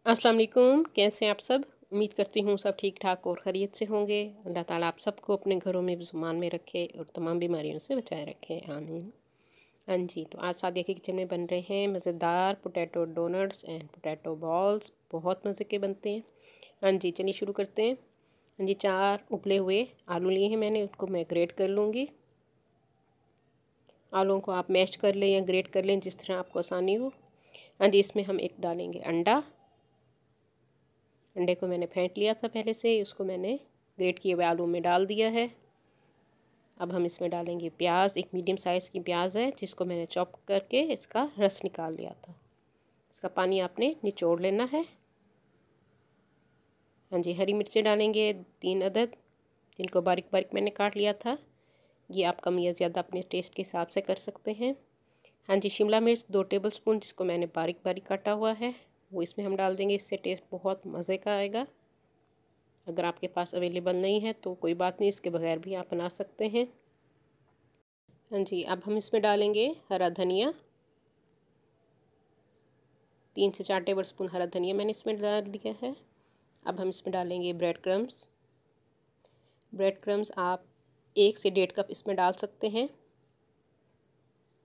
अस्सलाम वालेकुम। कैसे हैं आप सब? उम्मीद करती हूँ सब ठीक ठाक और खैरियत से होंगे। अल्लाह ताला आप सबको अपने घरों में ज़ुमान में रखे और तमाम बीमारियों से बचाए रखे, आमीन। हाँ जी, तो आज सादिया के किचन में बन रहे हैं मज़ेदार potato donuts and potato balls. बहुत मज़े के बनते हैं। हाँ जी, चलिए शुरू करते हैं। हाँ जी, 4 उबले हुए आलू लिए हैं मैंने, उनको मैं ग्रेट कर लूँगी। आलूओं को आप मैश कर लें या ग्रेट कर लें, जिस तरह आपको आसानी हो। हाँ जी, इसमें हम एक डालेंगे अंडा। अंडे को मैंने फेंट लिया था पहले से, उसको मैंने ग्रेट किए हुए आलू में डाल दिया है। अब हम इसमें डालेंगे प्याज। एक मीडियम साइज़ की प्याज है जिसको मैंने चॉप करके इसका रस निकाल लिया था। इसका पानी आपने निचोड़ लेना है। हाँ जी, हरी मिर्चें डालेंगे 3 अदद, जिनको बारीक बारीक मैंने काट लिया था। ये आप कम या ज़्यादा अपने टेस्ट के हिसाब से कर सकते हैं। हाँ जी, शिमला मिर्च 2 टेबलस्पून, जिसको मैंने बारीक बारीक काटा हुआ है, वो इसमें हम डाल देंगे। इससे टेस्ट बहुत मज़े का आएगा। अगर आपके पास अवेलेबल नहीं है तो कोई बात नहीं, इसके बगैर भी आप बना सकते हैं। हाँ जी, अब हम इसमें डालेंगे हरा धनिया। 3 से 4 टेबलस्पून हरा धनिया मैंने इसमें डाल दिया है। अब हम इसमें डालेंगे ब्रेड क्रम्स। ब्रेड क्रम्स आप 1 से 1.5 कप इसमें डाल सकते हैं।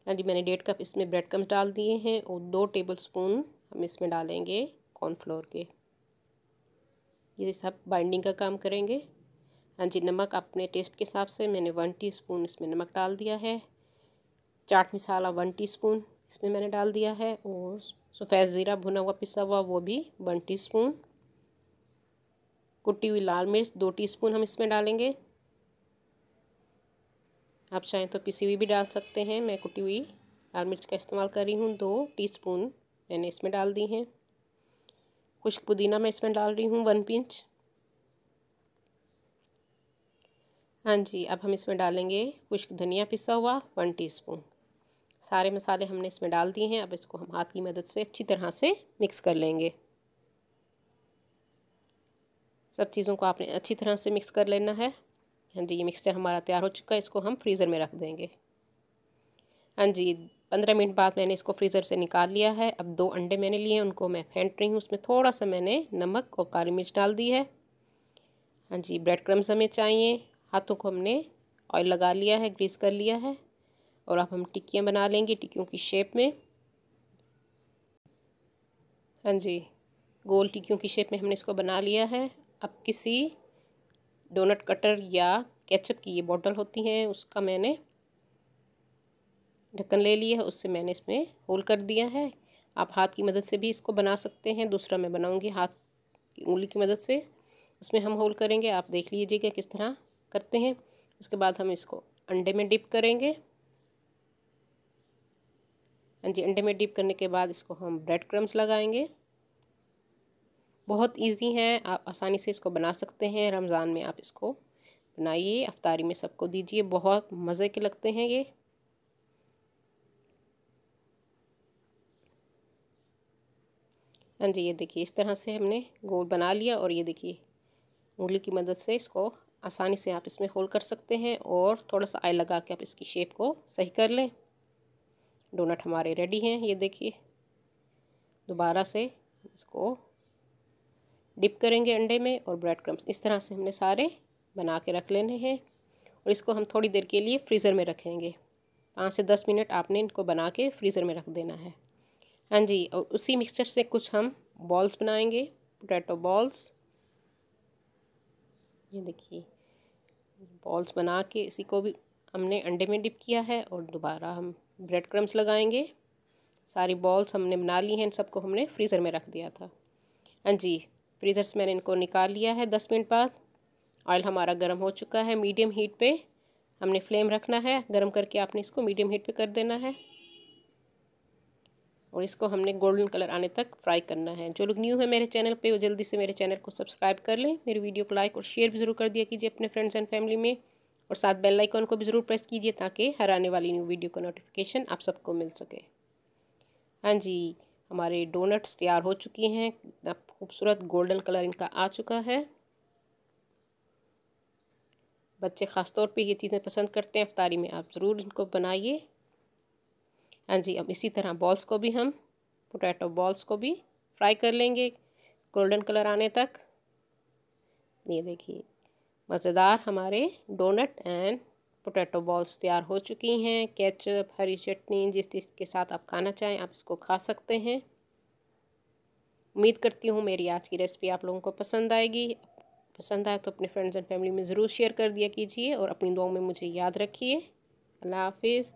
हाँ जी, मैंने 1.5 कप इसमें ब्रेड क्रम्स डाल दिए हैं और 2 टेबलस्पून हम इसमें डालेंगे कॉर्नफ्लोर के। ये सब बाइंडिंग का काम करेंगे। हाँ जी, नमक अपने टेस्ट के हिसाब से मैंने 1 टीस्पून इसमें नमक डाल दिया है। चाट मसाला 1 टीस्पून इसमें मैंने डाल दिया है और सफ़ेद ज़ीरा भुना हुआ पिसा हुआ वो भी 1 टीस्पून। कुटी हुई लाल मिर्च 2 टीस्पून हम इसमें डालेंगे। आप चाहें तो पिसी हुई भी डाल सकते हैं। मैं कुटी हुई लाल मिर्च का इस्तेमाल कर रही हूँ। 2 टीस्पून मैंने इसमें डाल दी हैं। खुश्क पुदीना मैं इसमें डाल रही हूँ 1 पिंच। हाँ जी, अब हम इसमें डालेंगे खुश्क धनिया पिसा हुआ 1 टीस्पून। सारे मसाले हमने इसमें डाल दिए हैं। अब इसको हम हाथ की मदद से अच्छी तरह से मिक्स कर लेंगे। सब चीज़ों को आपने अच्छी तरह से मिक्स कर लेना है। हाँ जी, ये मिक्सचर हमारा तैयार हो चुका है। इसको हम फ्रीज़र में रख देंगे। हाँ जी, 15 मिनट बाद मैंने इसको फ्रीज़र से निकाल लिया है। अब 2 अंडे मैंने लिए हैं, उनको मैं फेंट रही हूँ। उसमें थोड़ा सा मैंने नमक और काली मिर्च डाल दी है। हाँ जी, ब्रेड क्रम्स हमें चाहिए। हाथों को हमने ऑयल लगा लिया है, ग्रीस कर लिया है। और अब हम टिक्कियाँ बना लेंगे टिक्कियों की शेप में। हाँ जी, गोल टिक्कियों की शेप में हमने इसको बना लिया है। अब किसी डोनट कटर या केचप की ये बॉटल होती हैं, उसका मैंने ढक्कन ले लिया है, उससे मैंने इसमें होल कर दिया है। आप हाथ की मदद से भी इसको बना सकते हैं। दूसरा मैं बनाऊंगी हाथ की उंगली की मदद से। उसमें हम होल करेंगे, आप देख लीजिएगा किस तरह करते हैं। उसके बाद हम इसको अंडे में डिप करेंगे। हाँ जी, अंडे में डिप करने के बाद इसको हम ब्रेड क्रम्स लगाएंगे। बहुत इजी है, आप आसानी से इसको बना सकते हैं। रमज़ान में आप इसको बनाइए, अफ्तारी में सबको दीजिए। बहुत मज़े के लगते हैं ये। हाँ जी, ये देखिए इस तरह से हमने गोल बना लिया। और ये देखिए उंगली की मदद से इसको आसानी से आप इसमें होल कर सकते हैं और थोड़ा सा ऑयल लगा के आप इसकी शेप को सही कर लें। डोनट हमारे रेडी हैं। ये देखिए दोबारा से इसको डिप करेंगे अंडे में और ब्रेड क्रम्स। इस तरह से हमने सारे बना के रख लेने हैं और इसको हम थोड़ी देर के लिए फ्रीज़र में रखेंगे। 5 से 10 मिनट आपने इनको बना के फ्रीज़र में रख देना है। हाँ जी, और उसी मिक्सचर से कुछ हम बॉल्स बनाएंगे, पोटैटो बॉल्स। ये देखिए बॉल्स बना के इसी को भी हमने अंडे में डिप किया है और दोबारा हम ब्रेड क्रम्स लगाएंगे। सारी बॉल्स हमने बना ली हैं, इन सबको हमने फ्रीज़र में रख दिया था। हाँ जी, फ्रीज़र से मैंने इनको निकाल लिया है 10 मिनट बाद। ऑयल हमारा गर्म हो चुका है। मीडियम हीट पे हमने फ्लेम रखना है। गर्म करके आपने इसको मीडियम हीट पे कर देना है और इसको हमने गोल्डन कलर आने तक फ्राई करना है। जो लोग न्यू है मेरे चैनल पे वो जल्दी से मेरे चैनल को सब्सक्राइब कर लें। मेरी वीडियो को लाइक और शेयर भी ज़रूर कर दिया कीजिए अपने फ्रेंड्स एंड फैमिली में। और साथ बेल आइकन को भी ज़रूर प्रेस कीजिए ताकि हर आने वाली न्यू वीडियो का नोटिफिकेशन आप सबको मिल सके। हाँ जी, हमारे डोनट्स तैयार हो चुके हैं। कितना खूबसूरत गोल्डन कलर इनका आ चुका है। बच्चे ख़ास तौर पे ये चीज़ें पसंद करते हैं। इफ्तारी में आप ज़रूर इनको बनाइए। हाँ जी, अब इसी तरह बॉल्स को भी हम पोटैटो बॉल्स को भी फ्राई कर लेंगे। गोल्डन कलर आने तक। ये देखिए मज़ेदार हमारे डोनट एंड पोटैटो बॉल्स तैयार हो चुकी हैं। केचप, हरी चटनी, जिस चीज़ के साथ आप खाना चाहें आप इसको खा सकते हैं। उम्मीद करती हूँ मेरी आज की रेसिपी आप लोगों को पसंद आएगी। पसंद आए तो अपने फ्रेंड्स एंड फैमिली में ज़रूर शेयर कर दिया कीजिए और अपनी दुआओं में मुझे याद रखिए। अल्लाह हाफिज़।